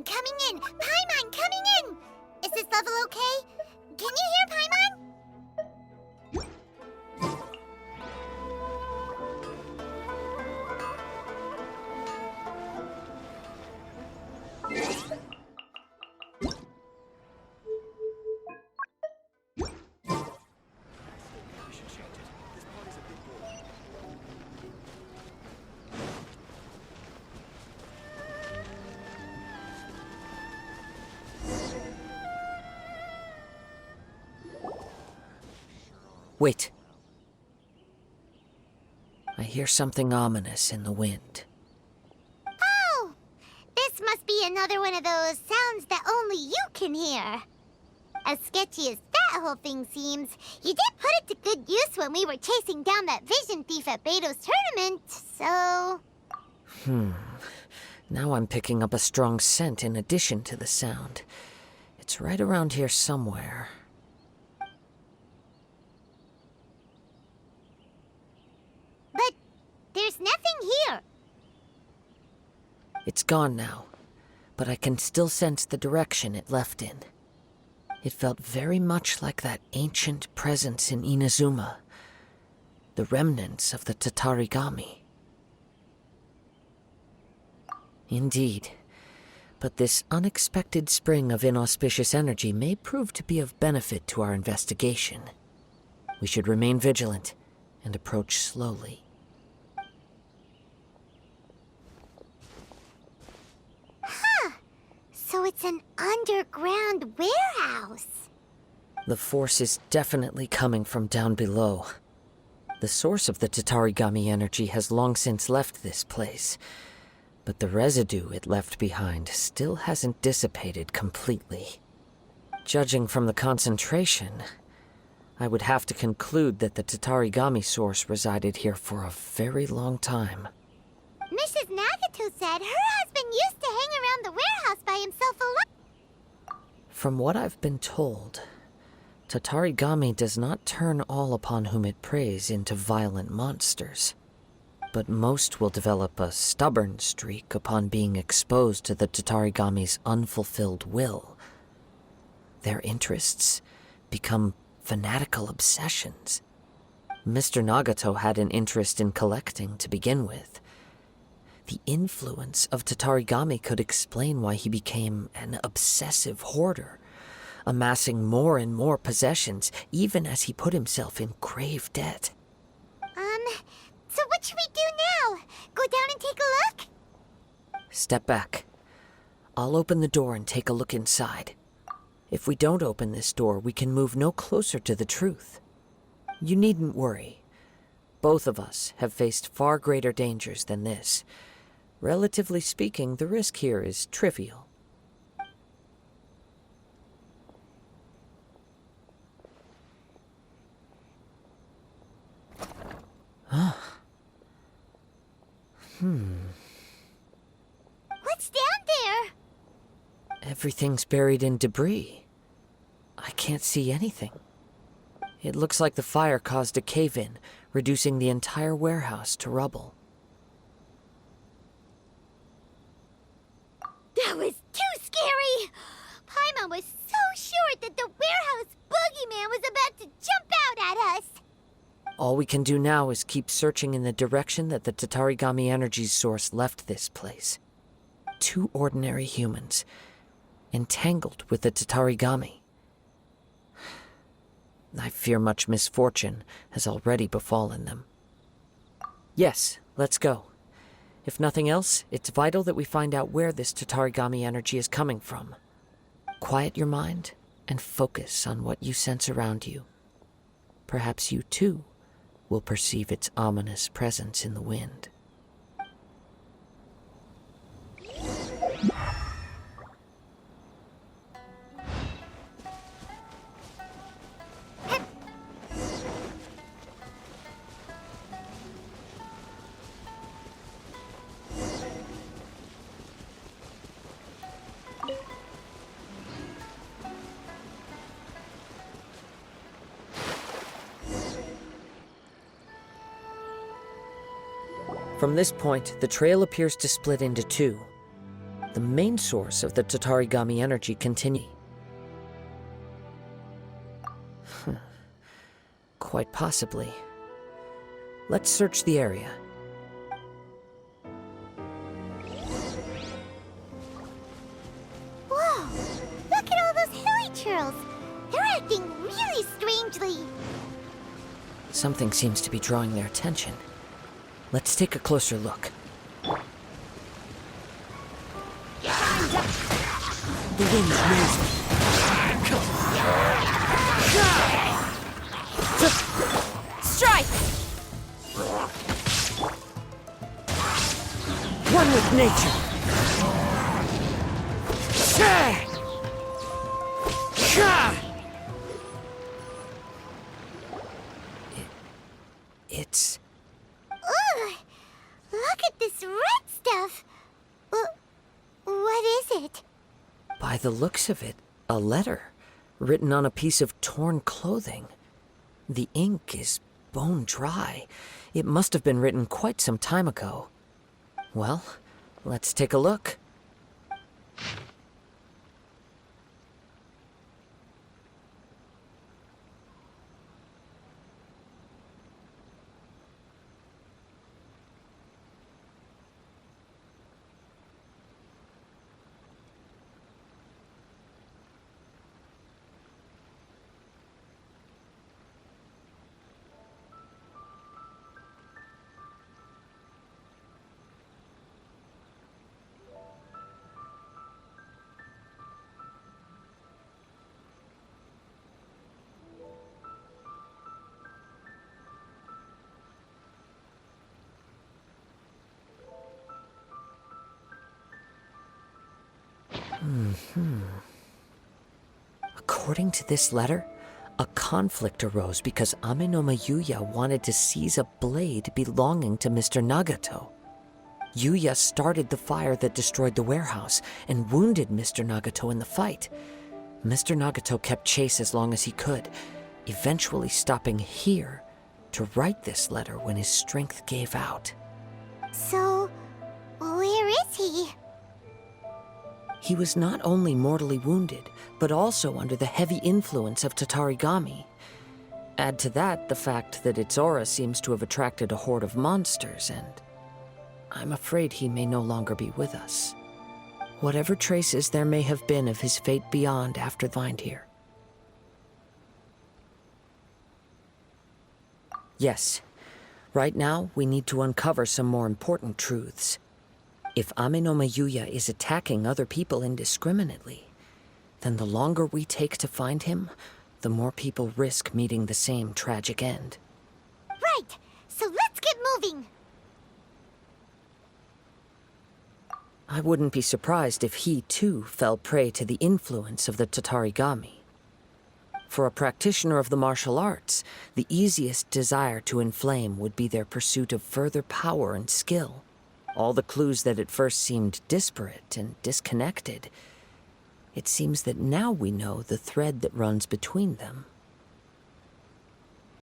coming in! Paimon coming in! Is this level okay? Can you hear Paimon? Wait. I hear something ominous in the wind. Oh! This must be another one of those sounds that only you can hear. As sketchy as that whole thing seems, you did put it to good use when we were chasing down that vision thief at Beto's tournament, so... Now I'm picking up a strong scent in addition to the sound. It's right around here somewhere. But there's nothing here. It's gone now, but I can still sense the direction it left in. It felt very much like that ancient presence in Inazuma, the remnants of the Tatarigami. Indeed, but this unexpected spring of inauspicious energy may prove to be of benefit to our investigation. We should remain vigilant and approach slowly. So it's an underground warehouse. The force is definitely coming from down below. The source of the Tatarigami energy has long since left this place, but the residue it left behind still hasn't dissipated completely. Judging from the concentration, I would have to conclude that the Tatarigami source resided here for a very long time. Mrs. Nagato said her husband used to hang around the warehouse by himself alone. From what I've been told, Tatarigami does not turn all upon whom it preys into violent monsters, but most will develop a stubborn streak upon being exposed to the Tatarigami's unfulfilled will. Their interests become fanatical obsessions. Mr. Nagato had an interest in collecting to begin with. The influence of Tatarigami could explain why he became an obsessive hoarder, amassing more and more possessions even as he put himself in grave debt. So what should we do now? Go down and take a look? Step back. I'll open the door and take a look inside. If we don't open this door, we can move no closer to the truth. You needn't worry. Both of us have faced far greater dangers than this. Relatively speaking, the risk here is trivial. What's down there? Everything's buried in debris. I can't see anything. It looks like the fire caused a cave-in, reducing the entire warehouse to rubble. That was too scary! Paimon was so sure that the warehouse boogeyman was about to jump out at us! All we can do now is keep searching in the direction that the Tatarigami energy source left this place. Two ordinary humans, entangled with the Tatarigami. I fear much misfortune has already befallen them. Yes, let's go. If nothing else, it's vital that we find out where this Tatarigami energy is coming from. Quiet your mind and focus on what you sense around you. Perhaps you, too, will perceive its ominous presence in the wind. From this point, the trail appears to split into two. the main source of the Tatarigami energy continue. Quite possibly. Let's search the area. Whoa! Look at all those hilly churls! They're acting really strangely. Something seems to be drawing their attention. Let's take a closer look. The wind's moving. Strike! One with nature. It's... Ugh! Look at this red stuff! What is it? By the looks of it, a letter written on a piece of torn clothing. The ink is bone dry. It must have been written quite some time ago. Well, let's take a look. According to this letter, a conflict arose because Amenoma Yuya wanted to seize a blade belonging to Mr. Nagato. Yuya started the fire that destroyed the warehouse and wounded Mr. Nagato in the fight. Mr. Nagato kept chase as long as he could, eventually stopping here to write this letter when his strength gave out. So, where is he? He was not only mortally wounded, but also under the heavy influence of Tatarigami. Add to that the fact that its aura seems to have attracted a horde of monsters, and I'm afraid he may no longer be with us. Whatever traces there may have been of his fate beyond after find here. Yes, right now we need to uncover some more important truths. If Amenoma Yuya is attacking other people indiscriminately, then the longer we take to find him, the more people risk meeting the same tragic end. Right! So let's get moving! I wouldn't be surprised if he, too, fell prey to the influence of the Tatarigami. For a practitioner of the martial arts, the easiest desire to inflame would be their pursuit of further power and skill. All the clues that at first seemed disparate and disconnected, it seems that now we know the thread that runs between them.